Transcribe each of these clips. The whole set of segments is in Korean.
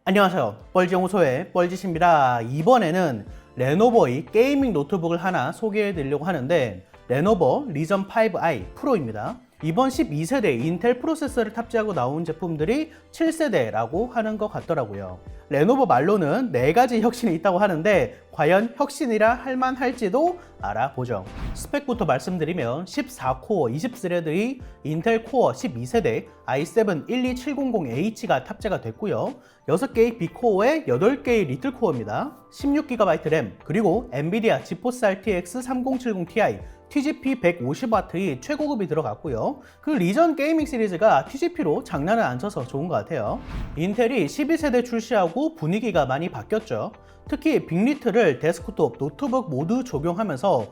안녕하세요. 뻘지연구소의 뻘짓입니다. 이번에는 레노버의 게이밍 노트북을 하나 소개해 드리려고 하는데 레노버 리전 5i 프로입니다. 이번 12세대 인텔 프로세서를 탑재하고 나온 제품들이 7세대라고 하는 것 같더라고요. 레노버 말로는 4가지 혁신이 있다고 하는데 과연 혁신이라 할만할지도 알아보죠. 스펙부터 말씀드리면 14코어 20스레드의 인텔 코어 12세대 i7 12700H가 탑재가 됐고요. 6개의 빅코어에 8개의 리틀코어입니다. 16GB 램, 그리고 엔비디아 지포스 RTX 3070 Ti TGP 150W의 최고급이 들어갔고요. 그 리전 게이밍 시리즈가 TGP로 장난을 안 쳐서 좋은 것 같아요. 인텔이 12세대 출시하고 분위기가 많이 바뀌었죠. 특히 빅리틀을 데스크톱, 노트북 모두 적용하면서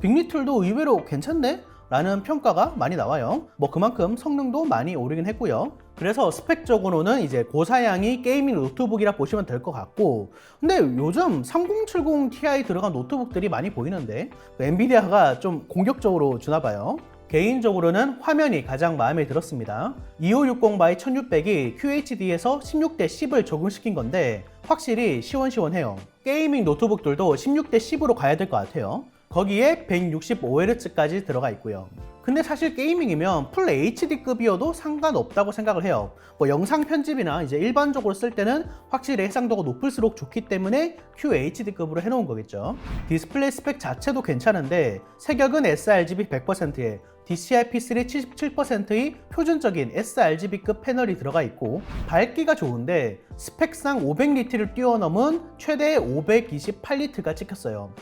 빅리틀도 의외로 괜찮네? 라는 평가가 많이 나와요. 그만큼 성능도 많이 오르긴 했고요. 그래서 스펙적으로는 이제 고사양이 게이밍 노트북이라 보시면 될 것 같고, 근데 요즘 3070 Ti 들어간 노트북들이 많이 보이는데 엔비디아가 좀 공격적으로 주나봐요. 개인적으로는 화면이 가장 마음에 들었습니다. 2560x1600이 QHD에서 16:10을 적용시킨 건데 확실히 시원시원해요. 게이밍 노트북들도 16:10으로 가야 될 것 같아요. 거기에 165Hz까지 들어가 있고요. 근데 사실 게이밍이면 풀 HD급이어도 상관없다고 생각을 해요. 영상 편집이나 이제 일반적으로 쓸 때는 확실히 해상도가 높을수록 좋기 때문에 QHD급으로 해놓은 거겠죠. 디스플레이 스펙 자체도 괜찮은데 색역은 sRGB 100%에 DCI-P3 77%의 표준적인 sRGB급 패널이 들어가 있고 밝기가 좋은데 스펙상 500니트를 뛰어넘은 최대 528니트가 찍혔어요.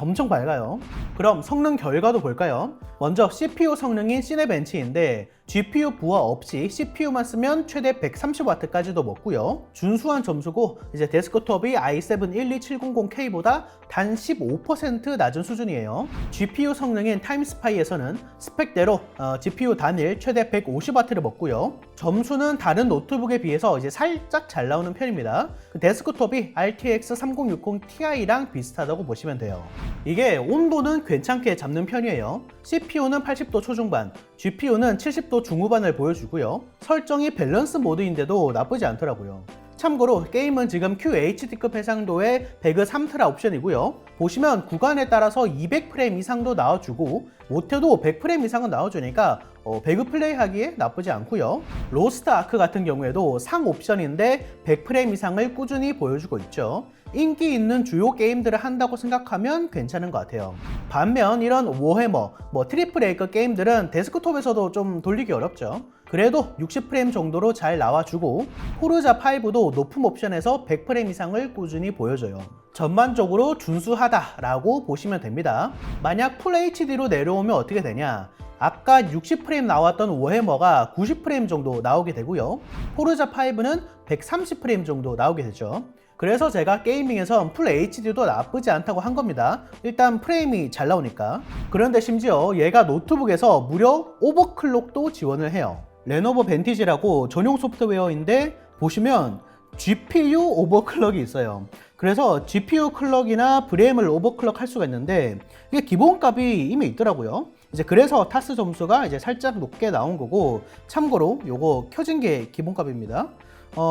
엄청 밝아요. 그럼 성능 결과도 볼까요? 먼저 CPU 성능인 시네벤치인데 GPU 부하 없이 CPU만 쓰면 최대 130W까지도 먹고요. 준수한 점수고 이제 데스크톱이 i7 12700K보다 단 15% 낮은 수준이에요. GPU 성능인 타임스파이에서는 스펙대로 GPU 단일 최대 150W를 먹고요. 점수는 다른 노트북에 비해서 이제 살짝 잘 나오는 편입니다. 데스크톱이 RTX 3060 Ti랑 비슷하다고 보시면 돼요. 이게 온도는 괜찮게 잡는 편이에요. CPU는 80도 초중반, GPU는 70도 중후반을 보여주고요. 설정이 밸런스 모드인데도 나쁘지 않더라고요. 참고로 게임은 지금 QHD급 해상도의 배그 3테라 옵션이고요. 보시면 구간에 따라서 200프레임 이상도 나와주고 못해도 100프레임 이상은 나와주니까 배그 플레이 하기에 나쁘지 않고요. 로스트 아크 같은 경우에도 상 옵션인데 100프레임 이상을 꾸준히 보여주고 있죠. 인기 있는 주요 게임들을 한다고 생각하면 괜찮은 것 같아요. 반면 이런 워해머, 트리플 A급 게임들은 데스크톱에서도 좀 돌리기 어렵죠. 그래도 60프레임 정도로 잘 나와주고 포르자 5도 높은 옵션에서 100프레임 이상을 꾸준히 보여줘요. 전반적으로 준수하다라고 보시면 됩니다. 만약 풀 HD로 내려오면 어떻게 되냐? 아까 60프레임 나왔던 워해머가 90프레임 정도 나오게 되고요. 포르자 5는 130프레임 정도 나오게 되죠. 그래서 제가 게이밍에선 풀 HD도 나쁘지 않다고 한 겁니다. 일단 프레임이 잘 나오니까. 그런데 심지어 얘가 노트북에서 무려 오버클럭도 지원을 해요. 레노버 벤티지라고 전용 소프트웨어인데 보시면 GPU 오버클럭이 있어요. 그래서 GPU 클럭이나 브레임을 오버클럭 할 수가 있는데 이게 기본값이 이미 있더라고요. 이제 그래서 타스 점수가 이제 살짝 높게 나온 거고, 참고로 요거 켜진 게 기본값입니다.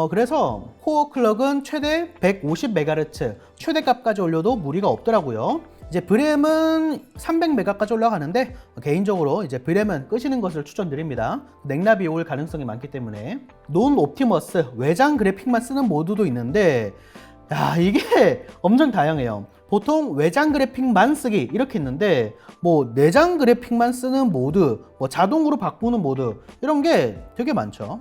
그래서 코어 클럭은 최대 150MHz 최대값까지 올려도 무리가 없더라고요. 이제 브램은 300메가까지 올라가는데 개인적으로 이제 브램은 끄시는 것을 추천드립니다. 냉납이 올 가능성이 많기 때문에. 논 옵티머스 외장 그래픽만 쓰는 모드도 있는데 이게 엄청 다양해요. 보통 외장 그래픽만 쓰기 이렇게 있는데 내장 그래픽만 쓰는 모드, 자동으로 바꾸는 모드 이런 게 되게 많죠.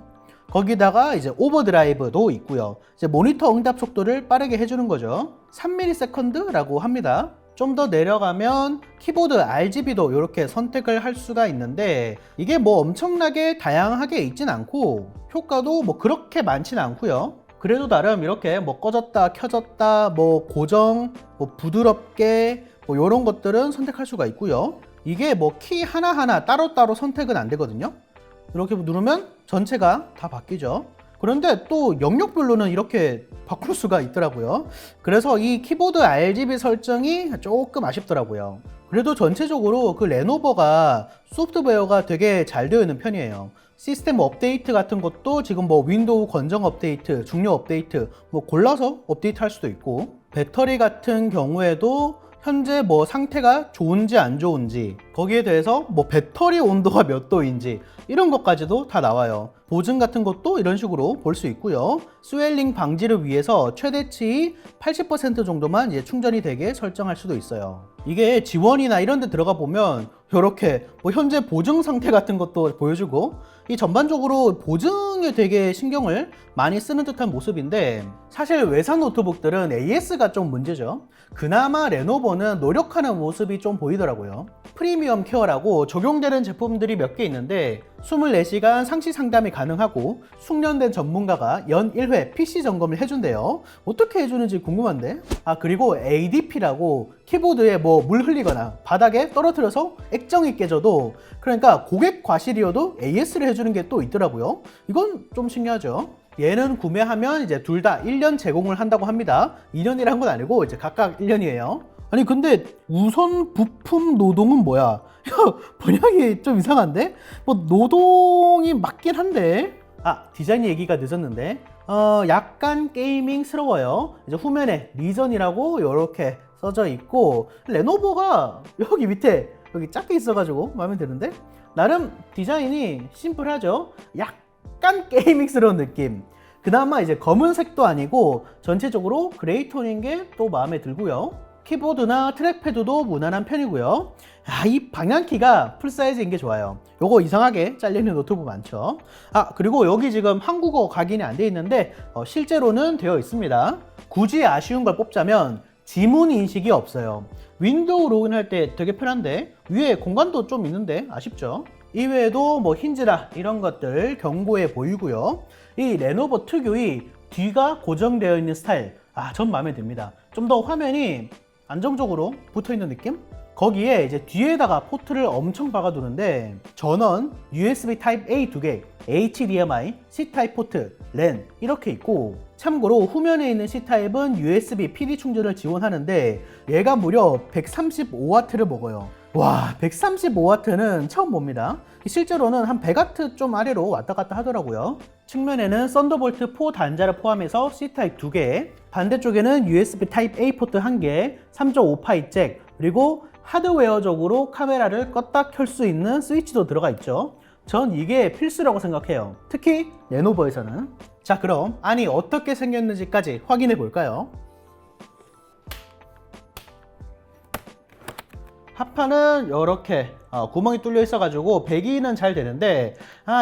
거기다가 이제 오버드라이브도 있고요. 이제 모니터 응답 속도를 빠르게 해주는 거죠. 3ms라고 합니다. 좀 더 내려가면 키보드 RGB도 이렇게 선택을 할 수가 있는데 이게 엄청나게 다양하게 있진 않고 효과도 그렇게 많진 않고요. 그래도 나름 이렇게 꺼졌다 켜졌다 고정 부드럽게 이런 것들은 선택할 수가 있고요. 이게 키 하나하나 따로따로 선택은 안 되거든요. 이렇게 누르면 전체가 다 바뀌죠. 그런데 또 영역별로는 이렇게 바꿀 수가 있더라고요. 그래서 이 키보드 RGB 설정이 조금 아쉽더라고요. 그래도 전체적으로 그 레노버가 소프트웨어가 되게 잘 되어 있는 편이에요. 시스템 업데이트 같은 것도 지금 뭐 윈도우 건정 업데이트, 중요 업데이트 뭐 골라서 업데이트 할 수도 있고, 배터리 같은 경우에도 현재 뭐 상태가 좋은지 안 좋은지, 거기에 대해서 뭐 배터리 온도가 몇 도인지 이런 것까지도 다 나와요. 보증 같은 것도 이런 식으로 볼 수 있고요. 스웰링 방지를 위해서 최대치 80% 정도만 이제 충전이 되게 설정할 수도 있어요. 이게 지원이나 이런 데 들어가 보면 이렇게 뭐 현재 보증 상태 같은 것도 보여주고, 이 전반적으로 보증에 되게 신경을 많이 쓰는 듯한 모습인데, 사실 외산 노트북들은 AS가 좀 문제죠. 그나마 레노버는 노력하는 모습이 좀 보이더라고요. 프리미엄 케어라고 적용되는 제품들이 몇 개 있는데 24시간 상시 상담이 가능하고 숙련된 전문가가 연 1회 PC 점검을 해준대요. 어떻게 해주는지 궁금한데? 그리고 ADP라고 키보드에 뭐 물 흘리거나 바닥에 떨어뜨려서 액정이 깨져도, 그러니까 고객 과실이어도 AS를 해주는 게 또 있더라고요. 이건 좀 신기하죠. 얘는 구매하면 이제 둘 다 1년 제공을 한다고 합니다. 2년이란 건 아니고 이제 각각 1년이에요. 아니 근데 우선 부품 노동은 뭐야? 번역이 좀 이상한데? 뭐 노동이 맞긴 한데, 디자인 얘기가 늦었는데 약간 게이밍스러워요. 이제 후면에 리전이라고 이렇게 써져 있고, 레노버가 여기 밑에 여기 작게 있어가지고 마음에 드는데, 나름 디자인이 심플하죠. 약간 게이밍스러운 느낌. 그나마 이제 검은색도 아니고 전체적으로 그레이 톤인 게 또 마음에 들고요. 키보드나 트랙패드도 무난한 편이고요. 이 방향키가 풀사이즈인 게 좋아요. 요거 이상하게 잘리는 노트북 많죠. 그리고 여기 지금 한국어 각인이 안 돼 있는데 실제로는 되어 있습니다. 굳이 아쉬운 걸 뽑자면 지문 인식이 없어요. 윈도우 로그인할 때 되게 편한데 위에 공간도 좀 있는데 아쉽죠. 이외에도 뭐 힌지라 이런 것들 견고해 보이고요. 이 레노버 특유의 뒤가 고정되어 있는 스타일, 전 마음에 듭니다. 좀 더 화면이 안정적으로 붙어있는 느낌? 거기에 이제 뒤에다가 포트를 엄청 박아두는데 전원, USB 타입 A 2개, HDMI, C타입 포트, 랜 이렇게 있고, 참고로 후면에 있는 C타입은 USB PD 충전을 지원하는데 얘가 무려 135W를 먹어요. 와, 135W는 처음 봅니다. 실제로는 한 100W 좀 아래로 왔다 갔다 하더라고요. 측면에는 썬더볼트 4 단자를 포함해서 C타입 2개, 반대쪽에는 USB 타입 A 포트 1개, 3.5파이 잭, 그리고 하드웨어적으로 카메라를 껐다 켤 수 있는 스위치도 들어가 있죠. 전 이게 필수라고 생각해요. 특히 레노버에서는. 자, 그럼 안이 어떻게 생겼는지까지 확인해 볼까요? 합판은 이렇게 구멍이 뚫려 있어가지고 배기는 잘 되는데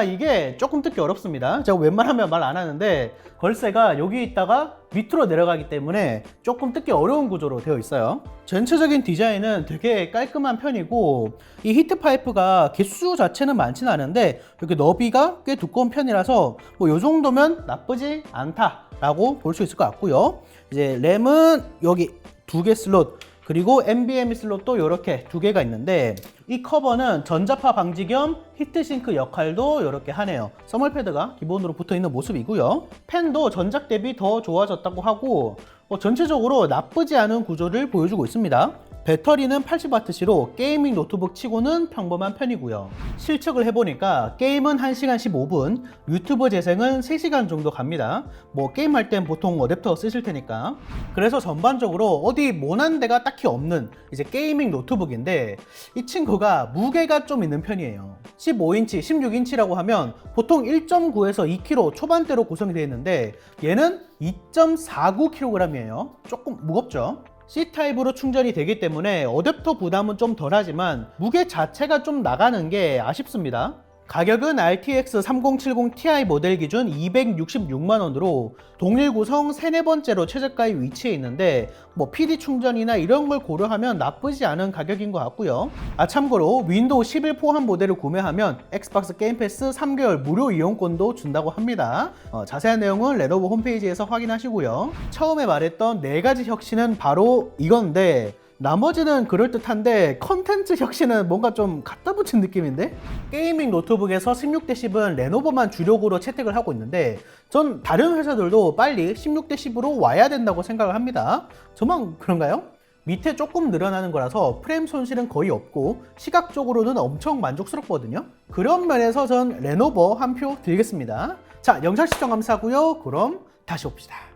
이게 조금 뜯기 어렵습니다. 제가 웬만하면 말 안 하는데 걸쇠가 여기 있다가 밑으로 내려가기 때문에 조금 뜯기 어려운 구조로 되어 있어요. 전체적인 디자인은 되게 깔끔한 편이고, 이 히트 파이프가 개수 자체는 많지는 않은데 이렇게 너비가 꽤 두꺼운 편이라서 뭐 요 정도면 나쁘지 않다라고 볼 수 있을 것 같고요. 이제 램은 여기 2개 슬롯, 그리고 NVMe 슬롯도 이렇게 2개가 있는데, 이 커버는 전자파 방지 겸 히트싱크 역할도 이렇게 하네요. 써멀패드가 기본으로 붙어있는 모습이고요. 팬도 전작 대비 더 좋아졌다고 하고, 전체적으로 나쁘지 않은 구조를 보여주고 있습니다. 배터리는 80W시로 게이밍 노트북 치고는 평범한 편이고요. 실측을 해보니까 게임은 1시간 15분, 유튜브 재생은 3시간 정도 갑니다. 뭐 게임할 땐 보통 어댑터 쓰실 테니까. 그래서 전반적으로 어디 모난 데가 딱히 없는 이제 게이밍 노트북인데, 이 친구가 무게가 좀 있는 편이에요. 15인치, 16인치라고 하면 보통 1.9에서 2kg 초반대로 구성이 되어 있는데 얘는 2.49kg이에요. 조금 무겁죠? C타입으로 충전이 되기 때문에 어댑터 부담은 좀 덜하지만 무게 자체가 좀 나가는 게 아쉽습니다. 가격은 RTX 3070 Ti 모델 기준 266만원으로 동일 구성 3, 4번째로 최저가에 위치해 있는데 뭐 PD 충전이나 이런 걸 고려하면 나쁘지 않은 가격인 것 같고요. 참고로 윈도우 11 포함 모델을 구매하면 엑스박스 게임 패스 3개월 무료 이용권도 준다고 합니다. 자세한 내용은 레노버 홈페이지에서 확인하시고요. 처음에 말했던 4가지 혁신은 바로 이건데 나머지는 그럴듯한데 컨텐츠 혁신은 뭔가 좀 갖다 붙인 느낌인데? 게이밍 노트북에서 16대10은 레노버만 주력으로 채택을 하고 있는데 전 다른 회사들도 빨리 16대10으로 와야 된다고 생각을 합니다. 저만 그런가요? 밑에 조금 늘어나는 거라서 프레임 손실은 거의 없고 시각적으로는 엄청 만족스럽거든요. 그런 면에서 전 레노버 한 표 드리겠습니다. 자, 영상 시청 감사하고요. 그럼 다시 옵시다.